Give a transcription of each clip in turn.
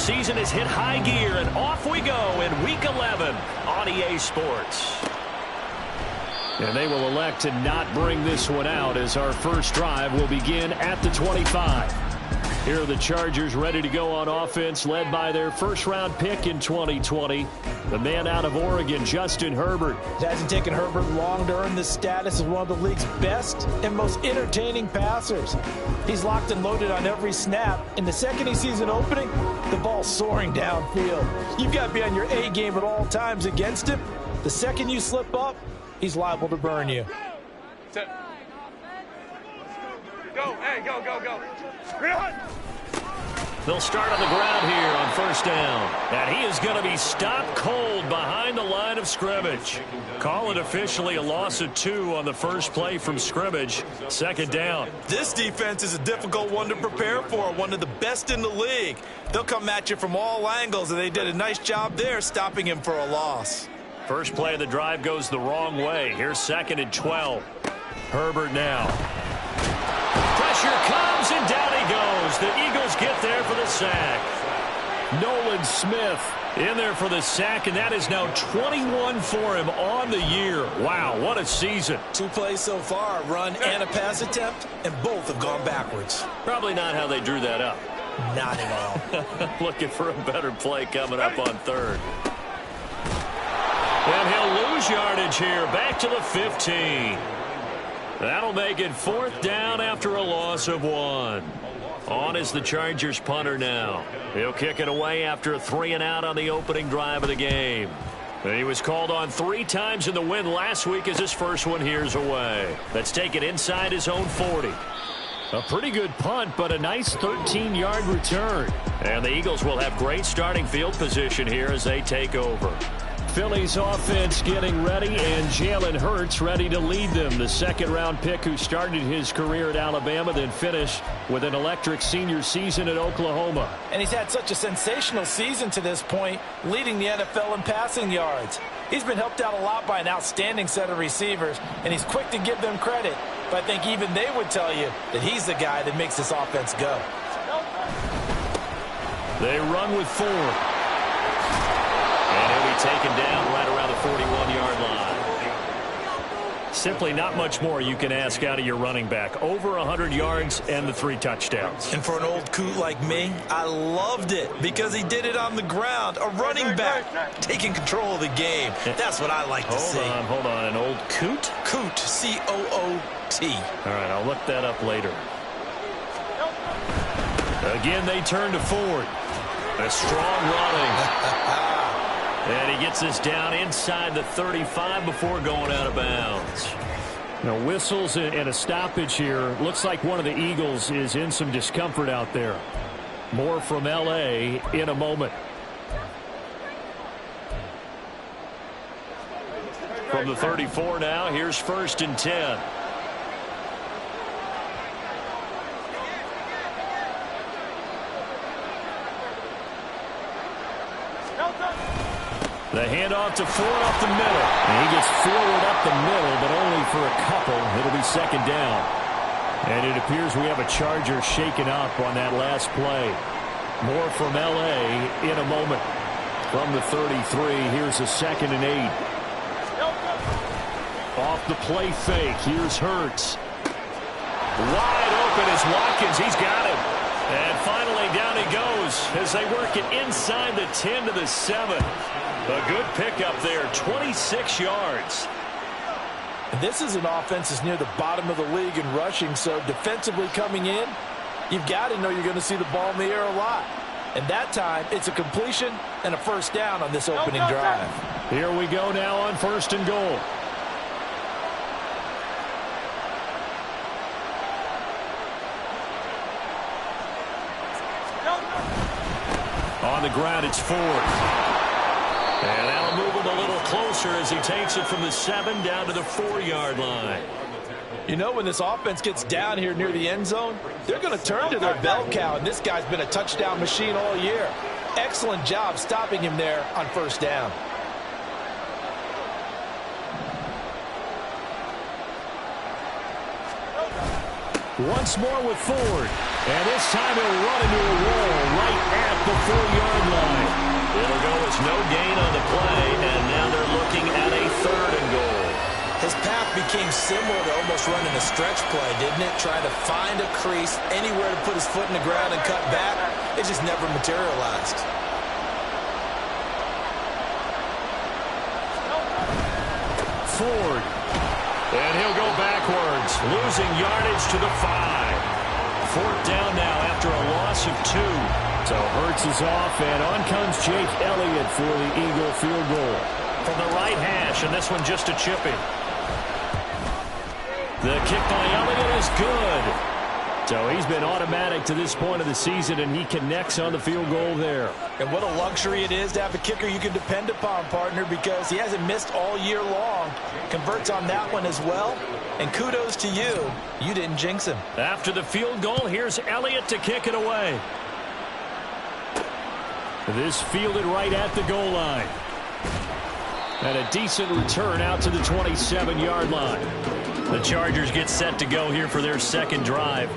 season has hit high gear, and off we go in Week 11 on EA Sports. And they will elect to not bring this one out as our first drive will begin at the 25. Here are the Chargers ready to go on offense, led by their first-round pick in 2020, the man out of Oregon, Justin Herbert. It hasn't taken Herbert long to earn this status as one of the league's best and most entertaining passers. He's locked and loaded on every snap, and the second he sees an opening, the ball's soaring downfield. You've got to be on your A game at all times against him. The second you slip up, he's liable to burn you. Go, hey, go. They'll start on the ground here on first down. And he is going to be stopped cold behind the line of scrimmage. Call it officially a loss of 2 on the first play from scrimmage. Second down. This defense is a difficult one to prepare for, one of the best in the league. They'll come at you from all angles, and they did a nice job there stopping him for a loss. First play of the drive goes the wrong way. Here's 2nd and 12. Herbert now. Pressure comes, and down he goes. The Eagles get there for the sack. Nolan Smith in there for the sack, and that is now 21 for him on the year. Wow, what a season. 2 plays so far, a run and a pass attempt, and both have gone backwards. Probably not how they drew that up. Not at all. Looking for a better play coming up on third. And he'll lose yardage here, back to the 15. That'll make it 4th down after a loss of 1. On is the Chargers punter now. He'll kick it away after a 3-and-out on the opening drive of the game. And he was called on 3 times in the win last week as his first one here's away. Let's take it inside his own 40. A pretty good punt, but a nice 13-yard return. And the Eagles will have great starting field position here as they take over. Philly's offense getting ready, and Jalen Hurts ready to lead them. The second-round pick who started his career at Alabama, then finished with an electric senior season at Oklahoma. And he's had such a sensational season to this point, leading the NFL in passing yards. He's been helped out a lot by an outstanding set of receivers, and he's quick to give them credit. But I think even they would tell you that he's the guy that makes this offense go. They run with 4. And he'll be taken down right around the 41-yard line. Simply not much more you can ask out of your running back. Over 100 yards and the 3 touchdowns. And for an old coot like me, I loved it because he did it on the ground. A running back taking control of the game. That's what I like to see. Hold on. An old coot? Coot, C-O-O-T. All right, I'll look that up later. Again, they turn to Ford. A strong running. And he gets this down inside the 35 before going out of bounds. Now, whistles and a stoppage here. Looks like one of the Eagles is in some discomfort out there. More from L.A. in a moment. From the 34 now, here's 1st and 10. The handoff to Ford up the middle. And he gets forward up the middle, but only for a couple. It'll be 2nd down. And it appears we have a Charger shaken up on that last play. More from L.A. in a moment. From the 33, here's a 2nd and 8. Off the play fake, here's Hurts. Wide open is Watkins. He's got him. And finally down he goes as they work it inside the 10 to the 7. A good pickup there, 26 yards. This is an offense that's near the bottom of the league in rushing, so defensively coming in, you've got to know you're going to see the ball in the air a lot. And that time, it's a completion and a 1st down on this opening drive. Here we go now on 1st and goal. On the ground, it's Ford. And that'll move him a little closer as he takes it from the 7 down to the 4-yard line. You know, when this offense gets down here near the end zone, they're going to turn to their bell cow, and this guy's been a touchdown machine all year. Excellent job stopping him there on 1st down. Once more with Ford. And this time he'll run into a wall right at the 4-yard line. It'll go as no gain on the play, and now they're looking at a 3rd and goal. His path became similar to almost running a stretch play, didn't it? Trying to find a crease, anywhere to put his foot in the ground and cut back. It just never materialized. Ford. And he'll go backwards, losing yardage to the 5. 4th down now after a loss of 2. So Hurts is off, and on comes Jake Elliott for the Eagle field goal. From the right hash, and this one just a chipping. The kick by Elliott is good. So he's been automatic to this point of the season, and he connects on the field goal there. And what a luxury it is to have a kicker you can depend upon, partner, because he hasn't missed all year long. Converts on that one as well. And kudos to you. You didn't jinx him. After the field goal, here's Elliott to kick it away. This fielded right at the goal line. And a decent return out to the 27-yard line. The Chargers get set to go here for their 2nd drive.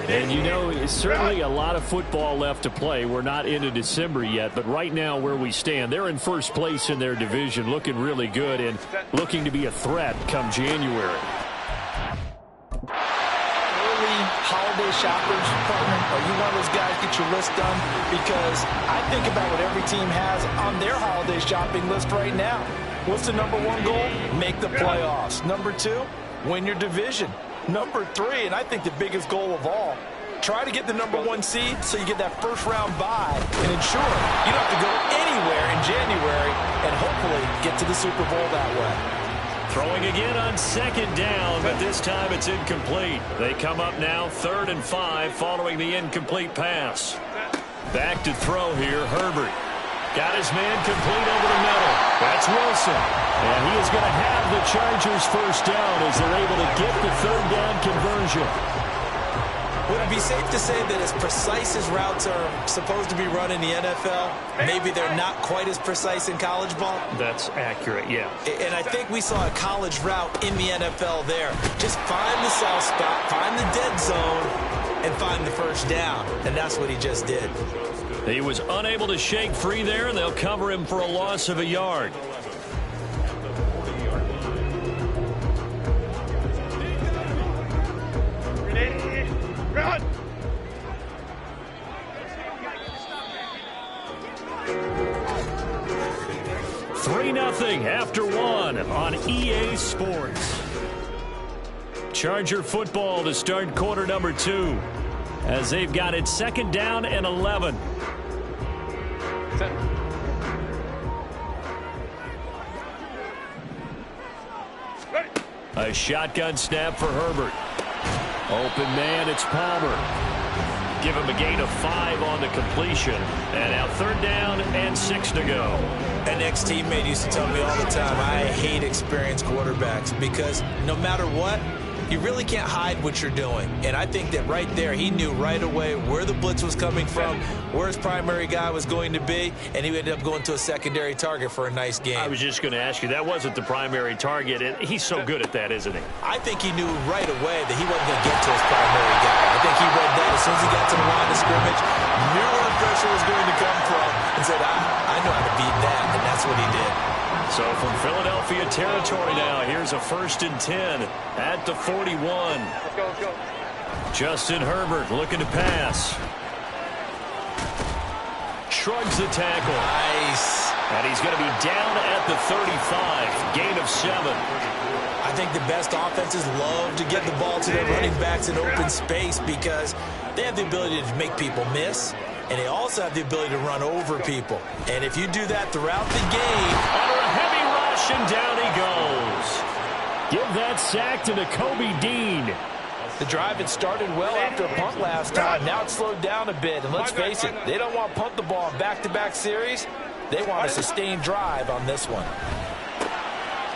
And you know, it's certainly a lot of football left to play. We're not into December yet, but right now where we stand, they're in 1st place in their division, looking really good and looking to be a threat come January. Holiday shoppers, partner, are you one of those guys get your list done? Because I think about what every team has on their holiday shopping list right now. What's the number 1 goal? Make the playoffs. Number 2, win your division. Number 3, and I think the biggest goal of all, try to get the number 1 seed so you get that 1st round bye and ensure you don't have to go anywhere in January and hopefully get to the Super Bowl that way. Throwing again on 2nd down, but this time it's incomplete. They come up now 3rd and 5 following the incomplete pass. Back to throw here, Herbert. Got his man complete over the middle. That's Wilson. And he is going to have the Chargers 1st down as they're able to get the 3rd down conversion. Would it be safe to say that as precise as routes are supposed to be run in the NFL, maybe they're not quite as precise in college ball? That's accurate, yeah. And I think we saw a college route in the NFL there. Just find the soft spot, find the dead zone, and find the 1st down. And that's what he just did. He was unable to shake free there, and they'll cover him for a loss of a yard. Run! Nothing after 1 on EA Sports. Charger football to start quarter number 2 as they've got it 2nd down and 11. A shotgun snap for Herbert. Open man, it's Palmer. Give him a gain of 5 on the completion. And now 3rd down and 6 to go. An ex-teammate used to tell me all the time, I hate experienced quarterbacks because no matter what, you really can't hide what you're doing. And I think that right there, he knew right away where the blitz was coming from, where his primary guy was going to be, and he ended up going to a secondary target for a nice game. I was just going to ask you, that wasn't the primary target, and he's so good at that, isn't he? I think he knew right away that he wasn't going to get to his primary guy. I think he read that as soon as he got to the line of scrimmage, knew where the pressure was going to come from, and said, I know how to beat that, and that's what he did. So from Philadelphia territory now, here's a 1st and 10 at the 41. Let's go. Justin Herbert looking to pass. Shrugs the tackle. Nice. And he's going to be down at the 35. Gain of 7. I think the best offenses love to get the ball to their running backs in open space because they have the ability to make people miss. And they also have the ability to run over people. And if you do that throughout the game... Under a heavy rush, and down he goes. Give that sack to Nakobe Dean. The drive had started well after a punt last time. Now it's slowed down a bit. And let's face it, they don't want to punt the ball in back-to-back series. They want a sustained drive on this one.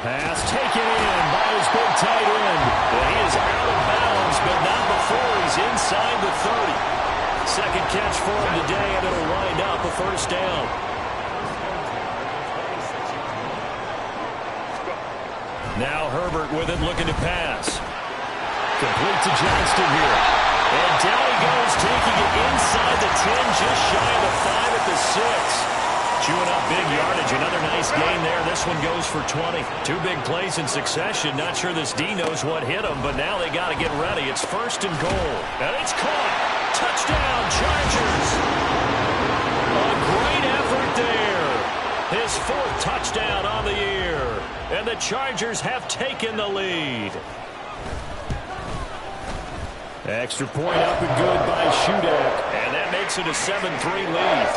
Pass taken in by his big tight end. And he is out of bounds, but not before he's inside the 30. Second catch for him today, and it'll wind up a 1st down. Now Herbert with it, looking to pass. Complete to Johnston here. And down he goes, taking it inside the 10, just shy of the 5 at the 6. Chewing up big yardage. Another nice gain there. This one goes for 20. Two big plays in succession. Not sure this D knows what hit him, but now they got to get ready. It's 1st and goal. And it's caught. Touchdown, Chargers. A great effort there. His 4th touchdown on the year. And the Chargers have taken the lead. Extra point up and good by Shudak. And that makes it a 7-3 lead.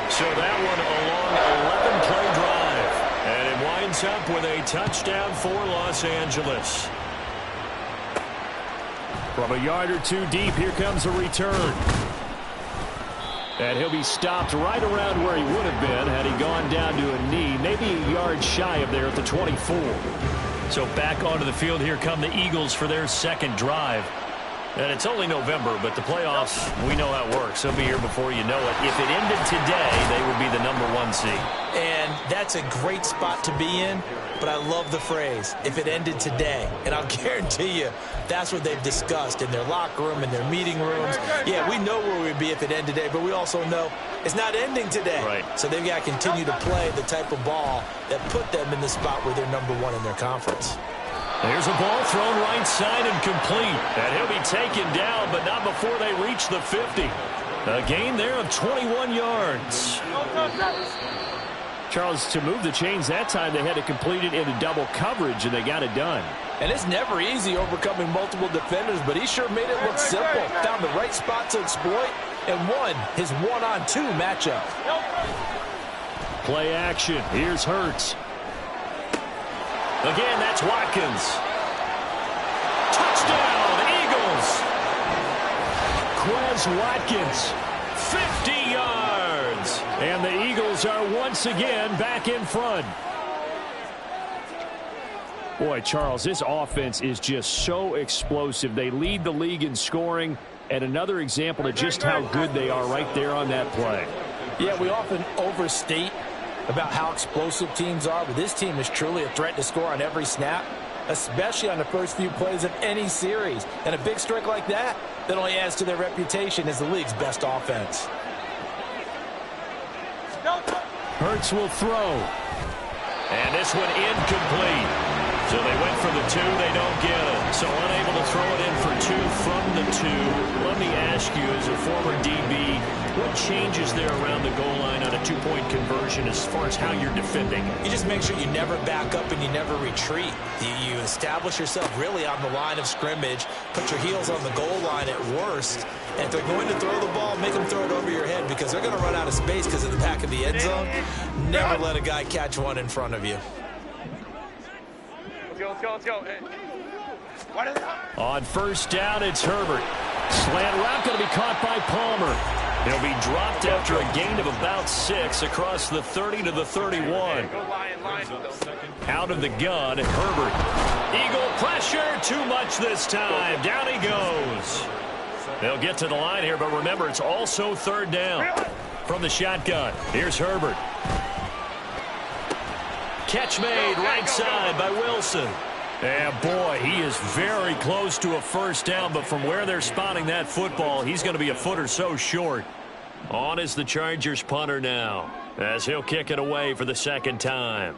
So that one a long 11-play drive. And it winds up with a touchdown for Los Angeles. From a yard or two deep, here comes a return. And he'll be stopped right around where he would have been had he gone down to a knee, maybe a yard shy of there at the 24. So back onto the field, here come the Eagles for their 2nd drive. And it's only November, but the playoffs, we know how it works. They'll be here before you know it. If it ended today, they would be the #1 seed. And that's a great spot to be in, but I love the phrase, if it ended today. And I'll guarantee you, that's what they've discussed in their locker room, in their meeting rooms. Yeah, we know where we'd be if it ended today, but we also know it's not ending today. Right. So they've got to continue to play the type of ball that put them in the spot where they're #1 in their conference. There's a ball thrown right side and complete. And he'll be taken down, but not before they reach the 50. A gain there of 21 yards. Charles, to move the chains that time, they had to complete it into double coverage, and they got it done. And it's never easy overcoming multiple defenders, but he sure made it look simple. Found the right spot to exploit and won his 1-on-2 matchup. Play action. Here's Hurts. Again, that's Watkins. Touchdown, Eagles. Quez Watkins, 50 yards. And the Eagles are once again back in front. Boy, Charles, this offense is just so explosive. They lead the league in scoring, and another example of just how good they are right there on that play. Yeah, we often overstate about how explosive teams are, but this team is truly a threat to score on every snap, especially on the first few plays of any series. And a big strike like that only adds to their reputation as the league's best offense. Hurts will throw. And this one incomplete. So they went for the 2, they don't get it. So unable to throw it in for 2 from the 2. Let me ask you, as a former DB, what changes there around the goal line on a 2-point conversion as far as how you're defending? You just make sure you never back up and you never retreat. You establish yourself really on the line of scrimmage, put your heels on the goal line at worst, and if they're going to throw the ball, make them throw it over your head because they're going to run out of space because of the back of the end zone. Never let a guy catch one in front of you. Let's go. On 1st down, it's Herbert. Slant route going to be caught by Palmer. He'll be dropped after a gain of about 6 across the 30 to the 31. Out of the gun, Herbert. Eagle pressure, too much this time. Down he goes. They'll get to the line here, but remember, it's also 3rd down. From the shotgun, here's Herbert. Catch made right side by Wilson. And boy, he is very close to a 1st down, but from where they're spotting that football, he's going to be a foot or so short. On is the Chargers punter now, as he'll kick it away for the 2nd time.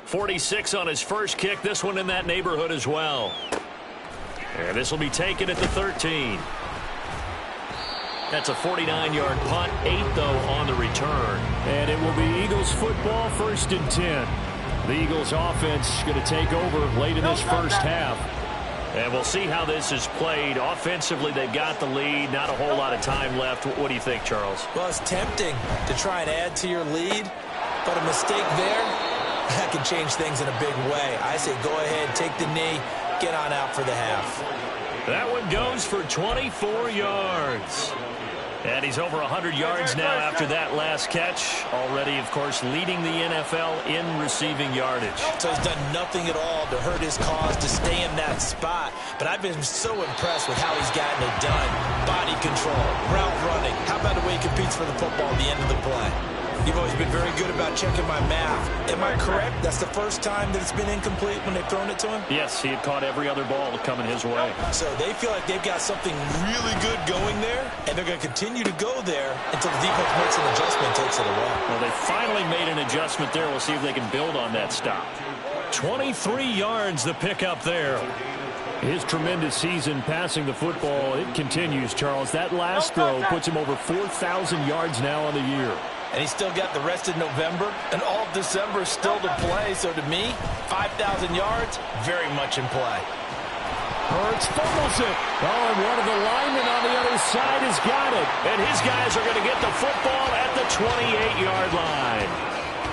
46 on his first kick, this one in that neighborhood as well. And this will be taken at the 13. That's a 49-yard punt, 8 though on the return. And it will be Eagles football, 1st and 10. The Eagles offense going to take over late in this first half. And we'll see how this is played. Offensively, they've got the lead. Not a whole lot of time left. What do you think, Charles? Well, it's tempting to try and add to your lead, but a mistake there, that can change things in a big way. I say go ahead, take the knee, get on out for the half. That one goes for 24 yards. And he's over 100 yards now after that last catch. Already, of course, leading the NFL in receiving yardage. So he's done nothing at all to hurt his cause, to stay in that spot. But I've been so impressed with how he's gotten it done. Body control, route running. How about the way he competes for the football at the end of the play? You've always been very good about checking my math. Am I correct? That's the first time that it's been incomplete when they've thrown it to him? Yes, he had caught every other ball coming his way. So they feel like they've got something really good going there, and they're going to continue to go there until the defense makes an adjustment and takes it away. Well, they finally made an adjustment there. We'll see if they can build on that stop. 23 yards the pick up there. His tremendous season passing the football, it continues, Charles. That last throw puts him over 4,000 yards now on the year. And he's still got the rest of November and all of December still to play. So to me, 5,000 yards, very much in play. Hurts fumbles it. Oh, and one of the linemen on the other side has got it. And his guys are going to get the football at the 28-yard line.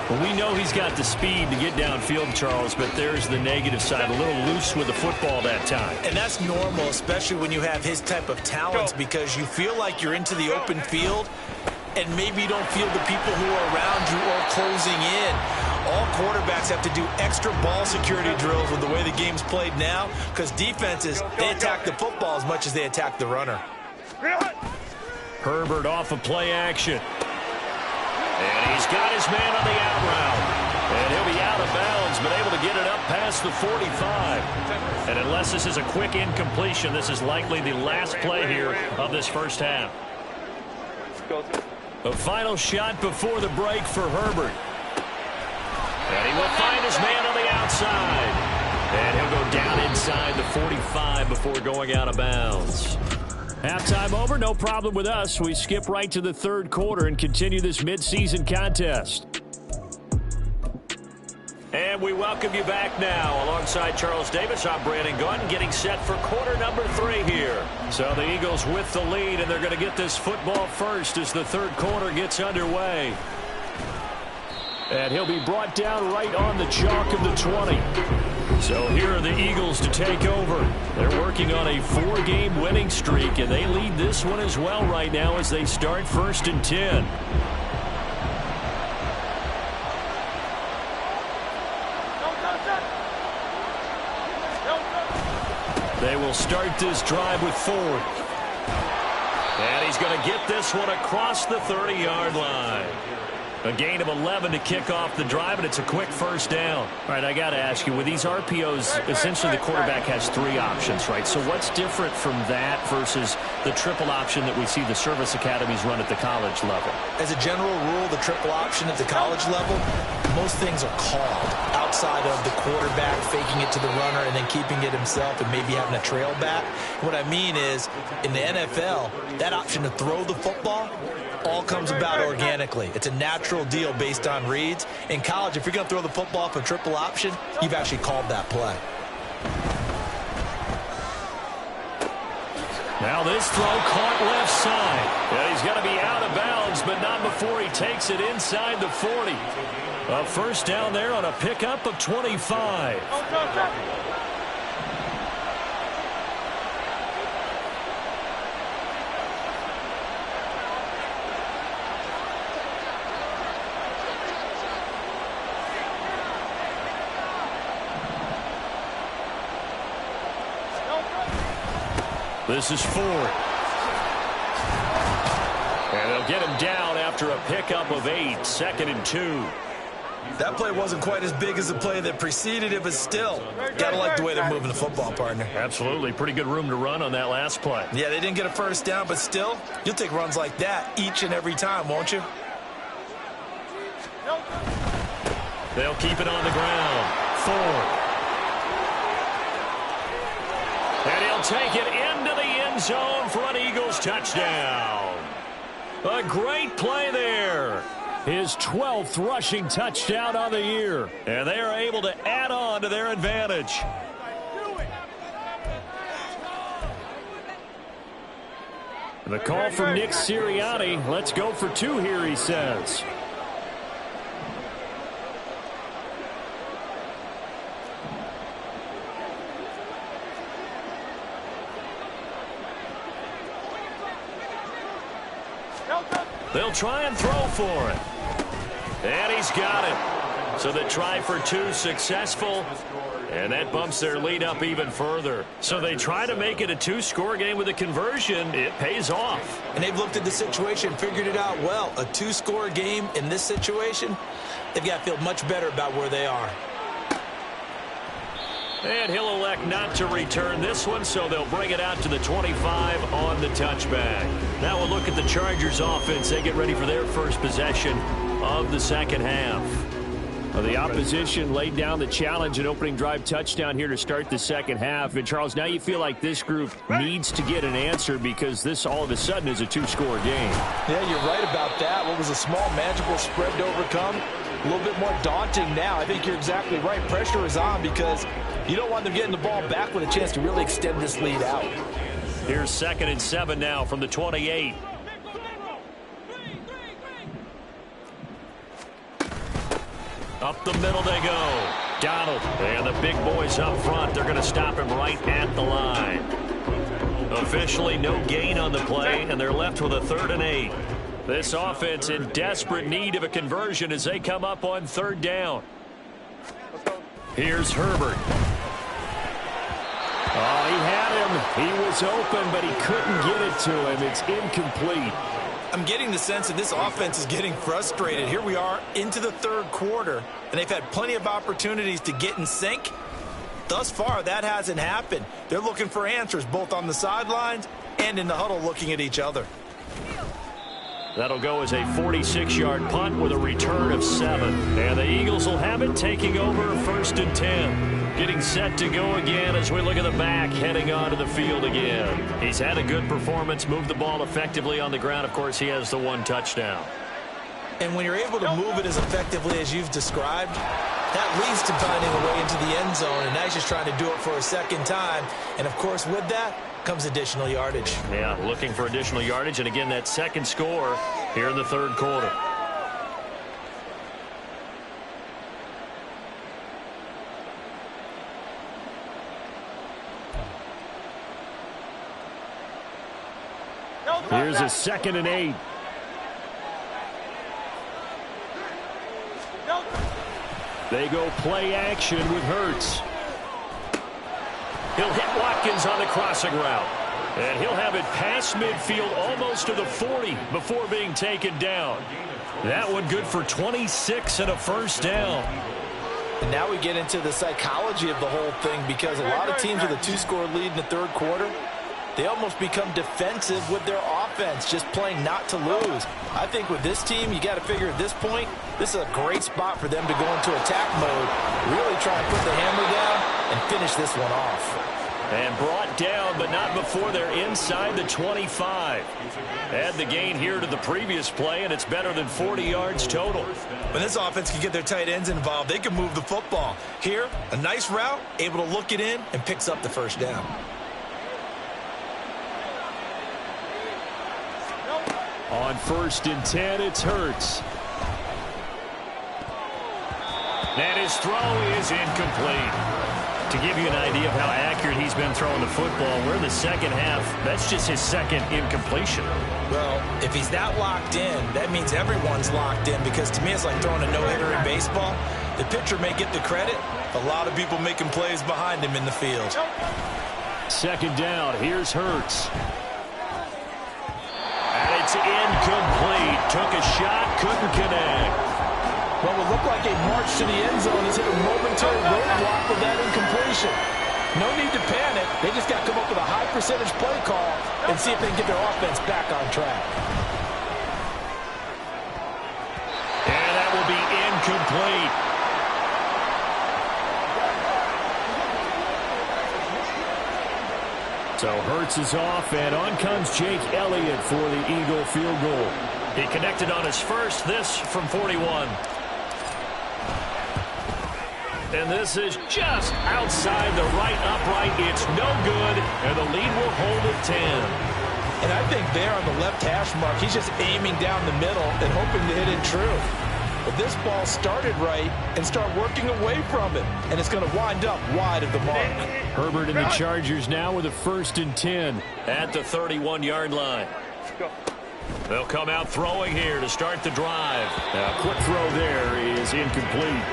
Well, we know he's got the speed to get downfield, Charles, but there's the negative side. A little loose with the football that time. And that's normal, especially when you have his type of talents, because you feel like you're into the open field, and maybe you don't feel the people who are around you or closing in. All quarterbacks have to do extra ball security drills with the way the game's played now, because defenses, they attack the football as much as they attack the runner. Herbert off of play action. And he's got his man on the out route. And he'll be out of bounds, but able to get it up past the 45. And unless this is a quick incompletion, this is likely the last play here of this first half. A final shot before the break for Herbert. And he will find his man on the outside. And he'll go down inside the 45 before going out of bounds. Halftime over, no problem with us. We skip right to the third quarter and continue this midseason contest. And we welcome you back now. Alongside Charles Davis, I'm Brandon Gunn, getting set for quarter number 3 here. So the Eagles with the lead, and they're going to get this football first as the third quarter gets underway. And he'll be brought down right on the chalk of the 20. So here are the Eagles to take over. They're working on a 4-game winning streak, and they lead this one as well right now as they start 1st and 10. They will start this drive with Ford. And he's going to get this one across the 30-yard line. A gain of 11 to kick off the drive, and it's a quick first down. All right, I got to ask you, with these RPOs, essentially the quarterback has 3 options, right? So what's different from that versus the triple option that we see the service academies run at the college level? As a general rule, the triple option at the college level, most things are called outside of the quarterback faking it to the runner and then keeping it himself and maybe having a trail back. What I mean is, in the NFL, that option to throw the football all comes about organically. It's a natural deal based on reads. In college, if you're going to throw the football for triple option, you've actually called that play. Now this throw caught left side. And he's going to be out of bounds, but not before he takes it inside the 40. A first down there on a pickup of 25. This is Ford. And they'll get him down after a pickup of 8, 2nd and 2. That play wasn't quite as big as the play that preceded it, but still, gotta like the way they're moving the football, partner. Absolutely. Pretty good room to run on that last play. Yeah, they didn't get a first down, but still, you'll take runs like that each and every time, won't you? They'll keep it on the ground. Ford. And he'll take it into the end zone for an Eagles touchdown. A great play there. His 12th rushing touchdown on the year. And they are able to add on to their advantage. The call from Nick Sirianni. Let's go for 2 here, he says. They'll try and throw for it. And he's got it. So the try for 2 successful. And that bumps their lead up even further. So they try to make it a two-score game with a conversion. It pays off. And they've looked at the situation, figured it out well. A two-score game in this situation, they've got to feel much better about where they are. And he'll elect not to return this one, so they'll bring it out to the 25 on the touchback. Now we'll look at the Chargers offense. They get ready for their first possession of the second half. Well, the opposition laid down the challenge, an opening drive touchdown here to start the second half. And, Charles, now you feel like this group needs to get an answer because this all of a sudden is a two-score game. Yeah, you're right about that. What was a small, manageable spread to overcome, a little bit more daunting now. I think you're exactly right. Pressure is on because you don't want them getting the ball back with a chance to really extend this lead out. Here's 2nd and 7 now from the 28. Up the middle they go. Donald and the big boys up front. They're going to stop him right at the line. Officially no gain on the play, and they're left with a 3rd and 8. This offense in desperate need of a conversion as they come up on 3rd down. Here's Herbert. Oh, he had him. He was open, but he couldn't get it to him. It's incomplete. I'm getting the sense that this offense is getting frustrated. Here we are into the 3rd quarter, and they've had plenty of opportunities to get in sync. Thus far, that hasn't happened. They're looking for answers both on the sidelines and in the huddle looking at each other. That'll go as a 46-yard punt with a return of 7. And the Eagles will have it, taking over 1st and 10. Getting set to go again as we look at the back heading onto the field again. He's had a good performance, moved the ball effectively on the ground. Of course, he has the 1 touchdown. And when you're able to move it as effectively as you've described, that leads to finding a way into the end zone. And now he's just trying to do it for a second time. And, of course, with that comes additional yardage. Yeah, looking for additional yardage. And, again, that second score here in the 3rd quarter. Here's a 2nd and 8. They go play action with Hurts. He'll hit Watkins on the crossing route. And he'll have it past midfield almost to the 40 before being taken down. That one good for 26 and a 1st down. And now we get into the psychology of the whole thing because a lot of teams with a 2-score lead in the 3rd quarter, they almost become defensive with their offense, just playing not to lose. I think with this team, you got to figure at this point, this is a great spot for them to go into attack mode, really try and put the hammer down and finish this one off. And brought down, but not before they're inside the 25. Add the gain here to the previous play, and it's better than 40 yards total. When this offense can get their tight ends involved, they can move the football. Here, a nice route, able to look it in, and picks up the 1st down. On 1st and 10, it's Hurts. And his throw is incomplete. To give you an idea of how accurate he's been throwing the football, we're in the second half. That's just his 2nd incompletion. Well, if he's that locked in, that means everyone's locked in because to me it's like throwing a no-hitter in baseball. The pitcher may get the credit, a lot of people making plays behind him in the field. 2nd down, here's Hurts. And it's incomplete. Took a shot, couldn't connect. Well, it looked like a march to the end zone has hit a momentary roadblock with that incompletion. No need to panic. They just got to come up with a high percentage play call and see if they can get their offense back on track. And that will be incomplete. So Hurts is off, and on comes Jake Elliott for the Eagle field goal. He connected on his first, this from 41. And this is just outside the right upright. It's no good, and the lead will hold at 10. And I think there on the left hash mark, he's just aiming down the middle and hoping to hit it true. But this ball started right and start working away from it, and it's going to wind up wide of the mark. Herbert and the Chargers now with a 1st and 10. At the 31-yard line. They'll come out throwing here to start the drive. A quick throw there is incomplete.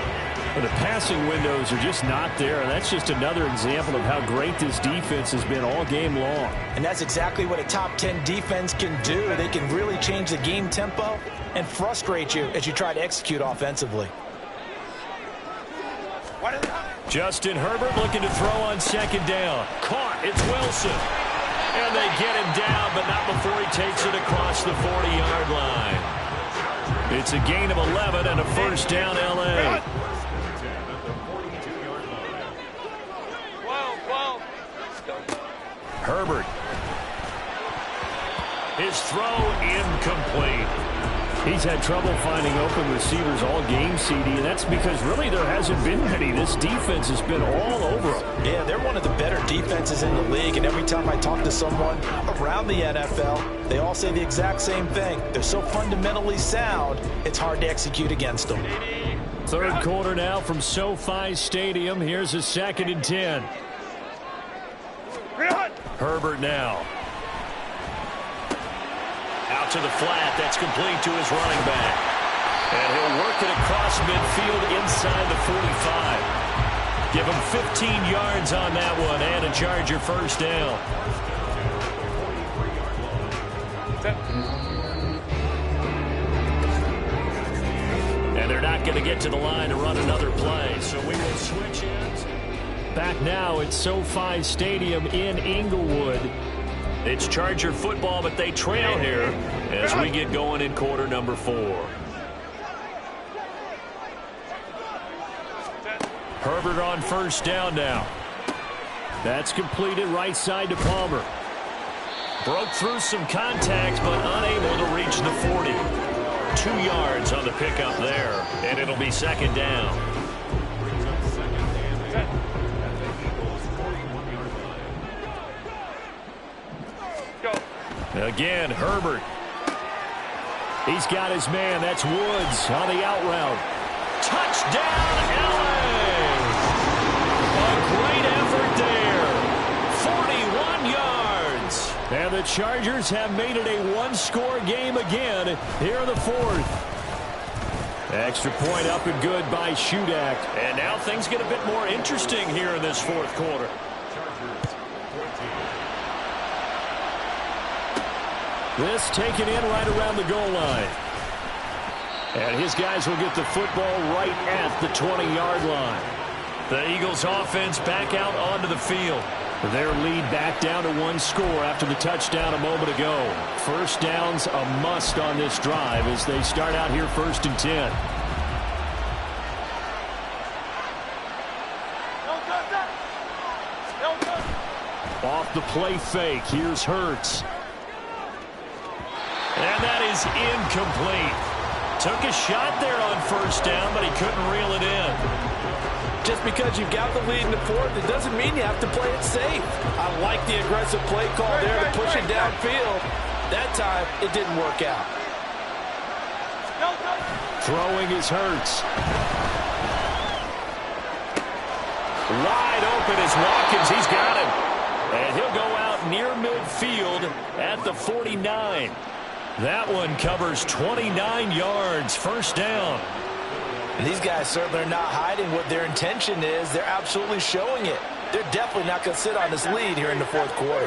The passing windows are just not there, and that's just another example of how great this defense has been all game long. And that's exactly what a top 10 defense can do. They can really change the game tempo and frustrate you as you try to execute offensively. Justin Herbert looking to throw on second down. Caught. It's Wilson. And they get him down, but not before he takes it across the 40-yard line. It's a gain of 11 and a first down, L.A. Herbert. His throw incomplete. He's had trouble finding open receivers all game, CD, and that's because really there hasn't been many. This defense has been all over them. Yeah, they're one of the better defenses in the league, and every time I talk to someone around the NFL, they all say the exact same thing. They're so fundamentally sound, it's hard to execute against them. Third quarter now from SoFi Stadium. Here's a 2nd and 10. Herbert now. Out to the flat. That's complete to his running back. And he'll work it across midfield inside the 45. Give him 15 yards on that one and a Charger first down. And they're not going to get to the line to run another play, so we will switch ends. Back now at SoFi Stadium in Inglewood. It's Charger football, but they trail here as we get going in quarter number 4. Herbert on first down now. That's completed right side to Palmer. Broke through some contacts, but unable to reach the 40. 2 yards on the pickup there, and it'll be 2nd down. Again, Herbert. He's got his man. That's Woods on the out route. Touchdown, L.A. A great effort there. 41 yards. And the Chargers have made it a one-score game again here in the 4th. Extra point up and good by Shudak. And now things get a bit more interesting here in this 4th quarter. This taken in right around the goal line. And his guys will get the football right at the 20-yard line. The Eagles offense back out onto the field. Their lead back down to 1 score after the touchdown a moment ago. First down's a must on this drive as they start out here 1st and 10. Off the play fake, here's Hurts. And that is incomplete. Took a shot there on first down, but he couldn't reel it in. Just because you've got the lead in the 4th, it doesn't mean you have to play it safe. I like the aggressive play call there to push it downfield. That time, it didn't work out. Throwing is Hurts. Wide open is Watkins. He's got him. And he'll go out near midfield at the 49. That one covers 29 yards. First down. And these guys certainly are not hiding what their intention is. They're absolutely showing it. They're definitely not going to sit on this lead here in the 4th quarter.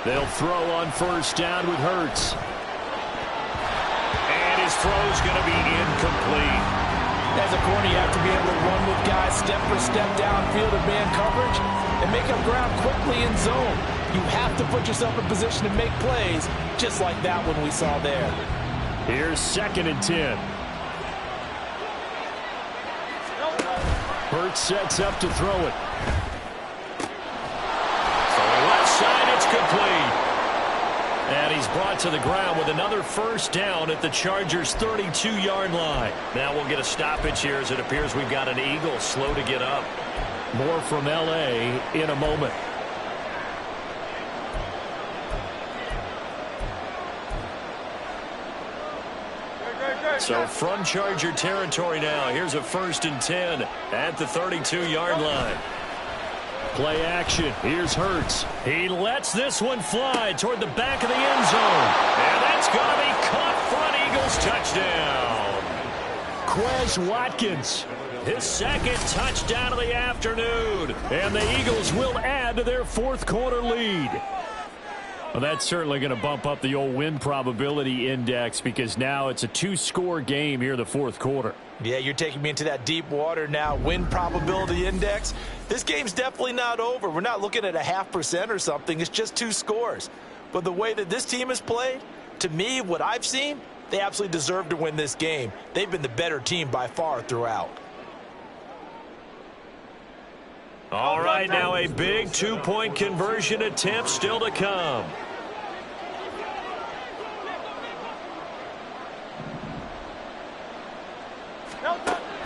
They'll throw on first down with Hurts. And his throw's going to be incomplete. As a corner, you have to be able to run with guys step for step downfield in man coverage and make up ground quickly in zone. You have to put yourself in position to make plays, just like that one we saw there. Here's 2nd and 10. Hurts sets up to throw it. From the left side, it's complete. And he's brought to the ground with another first down at the Chargers' 32-yard line. Now we'll get a stoppage here as it appears we've got an Eagle slow to get up. More from L.A. in a moment. So from Charger territory now, here's a 1st and 10 at the 32-yard line. Play action. Here's Hurts. He lets this one fly toward the back of the end zone. And that's going to be caught for an Eagles touchdown. Watkins. His second touchdown of the afternoon. And the Eagles will add to their fourth quarter lead. Well, that's certainly going to bump up the old win probability index because now it's a two-score game here in the fourth quarter. Yeah, you're taking me into that deep water now. Win probability index. This game's definitely not over. We're not looking at a 0.5% or something. It's just 2 scores. But the way that this team has played, to me, what I've seen, they absolutely deserve to win this game. They've been the better team by far throughout. All right, now a big two-point conversion attempt still to come.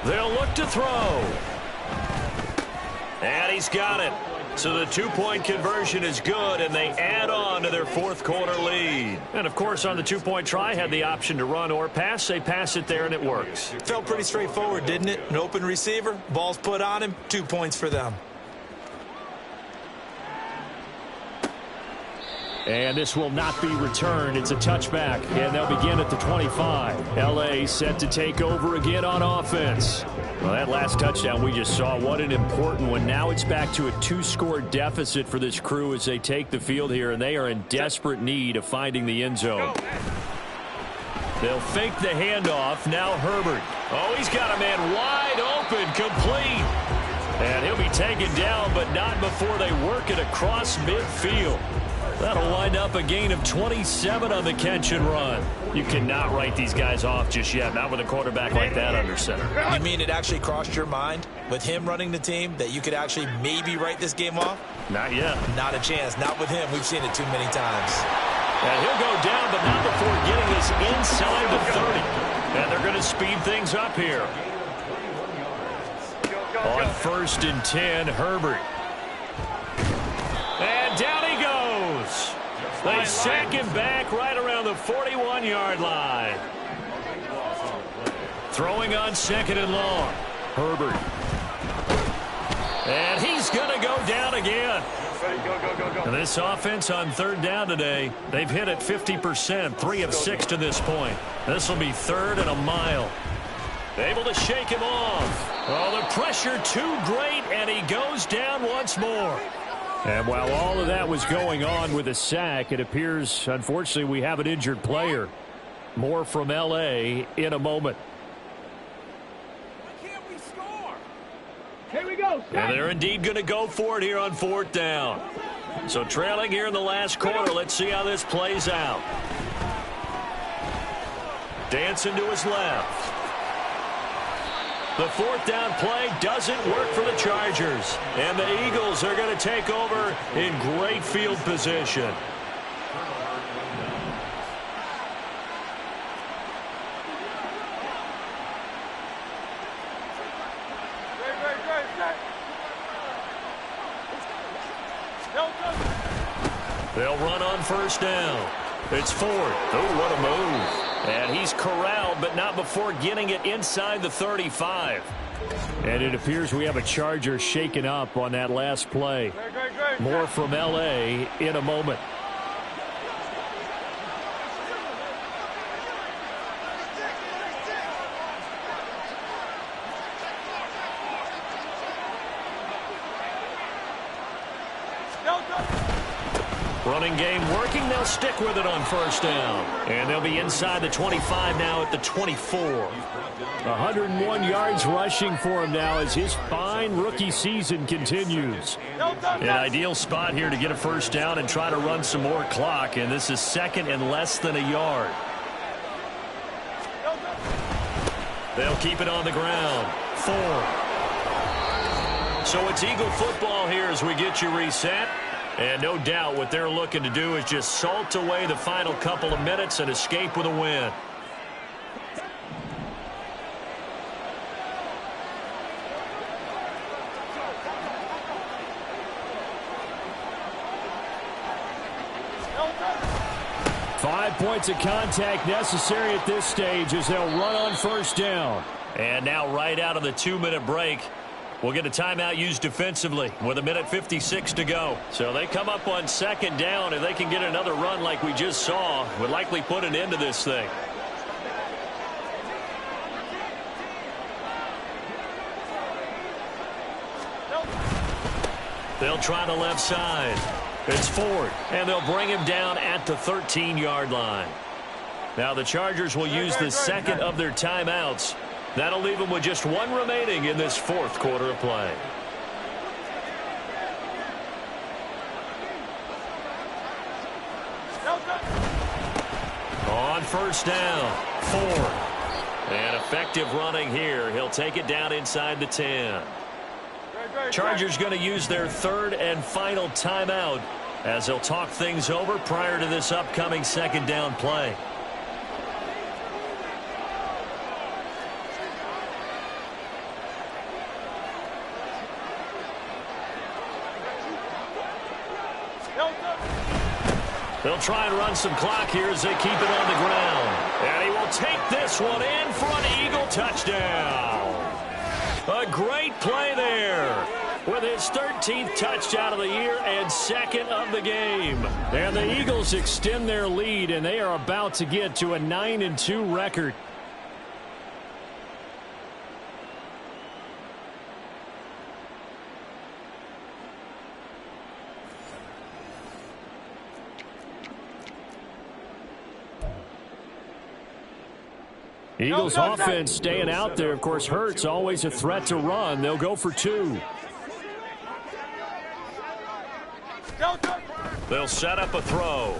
They'll look to throw. And he's got it. So the two-point conversion is good, and they add on to their fourth quarter lead. And, of course, on the two-point try, had the option to run or pass. They pass it there, and it works. Felt pretty straightforward, didn't it? An open receiver, ball's put on him, 2 points for them. And this will not be returned. It's a touchback, and they'll begin at the 25. L.A. set to take over again on offense. Well, that last touchdown we just saw, what an important one. Now it's back to a 2-score deficit for this crew as they take the field here, and they are in desperate need of finding the end zone. They'll fake the handoff. Now Herbert. Oh, he's got a man wide open, complete. And he'll be taken down, but not before they work it across midfield. That'll wind up a gain of 27 on the catch and run. You cannot write these guys off just yet, not with a quarterback like that under center. You mean it actually crossed your mind with him running the team that you could actually maybe write this game off? Not yet. Not a chance. Not with him. We've seen it too many times. And he'll go down, but not before getting this inside the 30. And they're going to speed things up here. On 1st and 10, Herbert. And down he goes. They sack him back right around the 41-yard line. Throwing on 2nd and long. Herbert. And he's going to go down again. And this offense on 3rd down today, they've hit it 50%, 3 of 6 to this point. This will be 3rd and a mile. Able to shake him off. Oh, the pressure too great, and he goes down once more. And while all of that was going on with a sack, it appears, unfortunately, we have an injured player. More from L.A. in a moment. Why can't we score? Here we go. And they're indeed going to go for it here on 4th down. So trailing here in the last quarter. Let's see how this plays out. Dancing to his left. The 4th down play doesn't work for the Chargers. And the Eagles are going to take over in great field position. They'll run on 1st down. It's 4th. Oh, what a move. And he's corralled, but not before getting it inside the 35. And it appears we have a Charger shaken up on that last play. More from L.A. in a moment. Running game working. They'll stick with it on 1st down. And they'll be inside the 25 now at the 24. 101 yards rushing for him now as his fine rookie season continues. An ideal spot here to get a 1st down and try to run some more clock. And this is 2nd and less than a yard. They'll keep it on the ground. 4. So it's Eagle football here as we get you reset. And no doubt what they're looking to do is just salt away the final couple of minutes and escape with a win. Five points of contact necessary at this stage as they'll run on 1st down. And now right out of the 2-minute break, we'll get a timeout used defensively with 1:56 to go. So they come up on 2nd down. If they can get another run like we just saw, would likely put an end to this thing. They'll try the left side. It's Ford, and they'll bring him down at the 13-yard line. Now the Chargers will use the second of their timeouts. That'll leave them with just one remaining in this fourth quarter of play. On first down, Ford. And effective running here. He'll take it down inside the 10. Chargers going to use their third and final timeout as they'll talk things over prior to this upcoming second down play. They'll try and run some clock here as they keep it on the ground. And he will take this one in for an Eagle touchdown. A great play there with his 13th touchdown of the year and second of the game. And the Eagles extend their lead, and they are about to get to a 9-2 record. Eagles offense staying out there. Of course, Hurts always a threat to run. They'll go for 2. They'll set up a throw.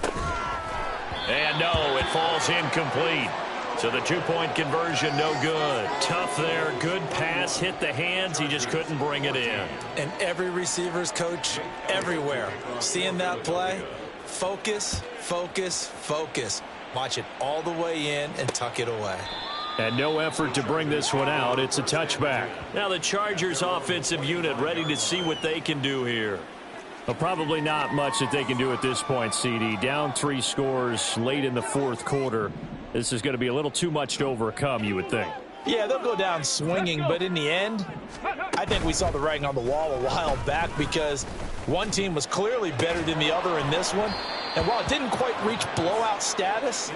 And no, it falls incomplete. So the 2-point conversion, no good. Tough there. Good pass. Hit the hands. He just couldn't bring it in. And every receiver's coach everywhere. Seeing that play, focus, focus, focus. Watch it all the way in and tuck it away. And no effort to bring this one out. It's a touchback. Now the Chargers offensive unit ready to see what they can do here. Well, probably not much that they can do at this point, CD. Down 3 scores late in the fourth quarter. This is going to be a little too much to overcome, you would think. Yeah, they'll go down swinging, but in the end, I think we saw the writing on the wall a while back because one team was clearly better than the other in this one. And while it didn't quite reach blowout status,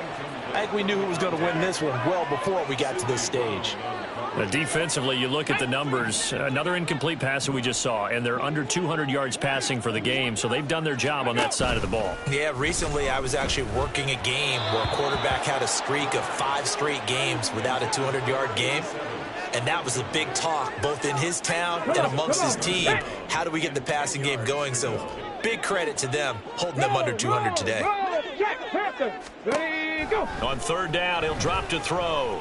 I think we knew who was going to win this one well before we got to this stage. Defensively, you look at the numbers. Another incomplete pass that we just saw, and they're under 200 yards passing for the game, so they've done their job on that side of the ball. Yeah, recently I was actually working a game where a quarterback had a streak of 5 straight games without a 200-yard game. And that was a big talk, both in his town and amongst his team. How do we get the passing game going? So big credit to them, holding them under 200 today. On third down, he'll drop to throw.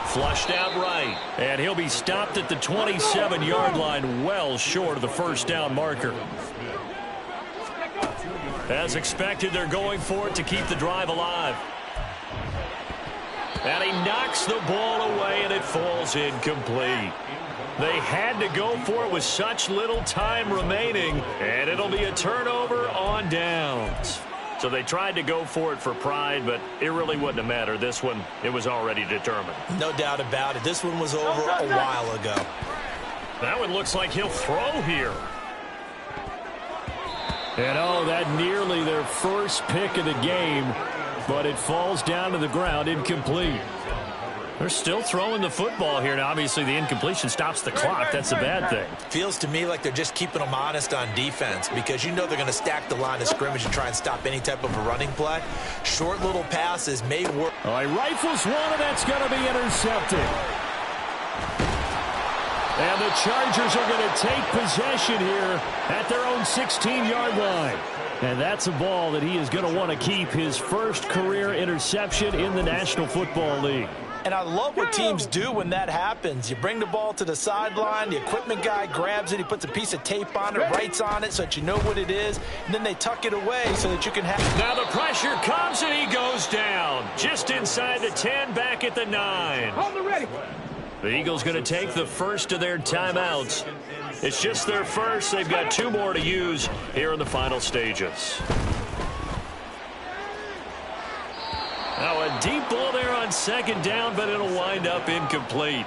Flushed out right. And he'll be stopped at the 27-yard line, well short of the first down marker. As expected, they're going for it to keep the drive alive. And he knocks the ball away, and it falls incomplete. They had to go for it with such little time remaining, and it'll be a turnover on downs. So they tried to go for it for pride, but it really wouldn't have mattered. This one, it was already determined. No doubt about it. This one was over a while ago. That one looks like he'll throw here. And oh, that nearly their first pick of the game, but it falls down to the ground incomplete. They're still throwing the football here. Now, obviously, the incompletion stops the clock. That's a bad thing. Feels to me like they're just keeping them honest on defense because you know they're going to stack the line of scrimmage and try and stop any type of a running play. Short little passes may work. All right, rifles one, and that's going to be intercepted. And the Chargers are going to take possession here at their own 16-yard line. And that's a ball that he is going to want to keep, his first career interception in the National Football League. And I love what teams do when that happens. You bring the ball to the sideline, the equipment guy grabs it, he puts a piece of tape on it, writes on it so that you know what it is, and then they tuck it away so that you can have... Now the pressure comes and he goes down. Just inside the 10, back at the 9. Hold it ready. The Eagles going to take the first of their timeouts. It's just their first. They've got 2 more to use here in the final stages. Now a deep ball there on second down, but it'll wind up incomplete.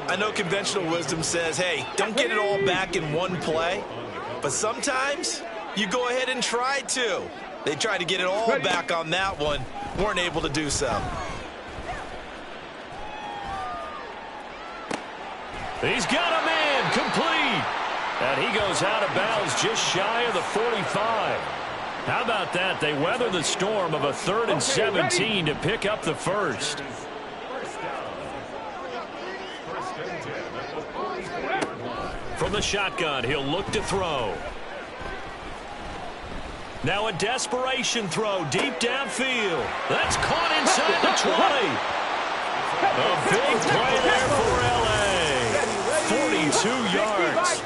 I know conventional wisdom says, hey, don't get it all back in one play. But sometimes you go ahead and try to. They tried to get it all back on that one. Weren't able to do so. He's got a man complete. And he goes out of bounds just shy of the 45. How about that? They weather the storm of a 3rd and 17 to pick up the first. From the shotgun, he'll look to throw. Now a desperation throw deep downfield. That's caught inside the 20. A big play there for L.A. 42 yards.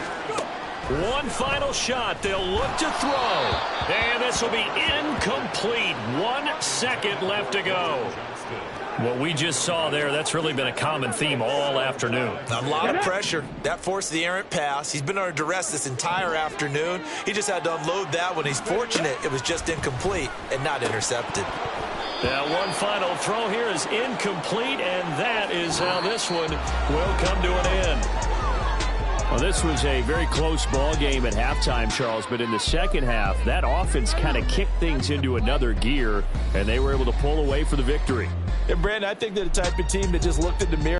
One final shot. They'll look to throw. And this will be incomplete. 1 second left to go. What we just saw there, that's really been a common theme all afternoon. A lot of pressure. That forced the errant pass. He's been under duress this entire afternoon. He just had to unload that one. He's fortunate it was just incomplete and not intercepted. Now one final throw here is incomplete, and that is how this one will come to an end. Well, this was a very close ball game at halftime, Charles, but in the second half, that offense kind of kicked things into another gear, and they were able to pull away for the victory. And, Brandon, I think they're the type of team that just looked in the mirror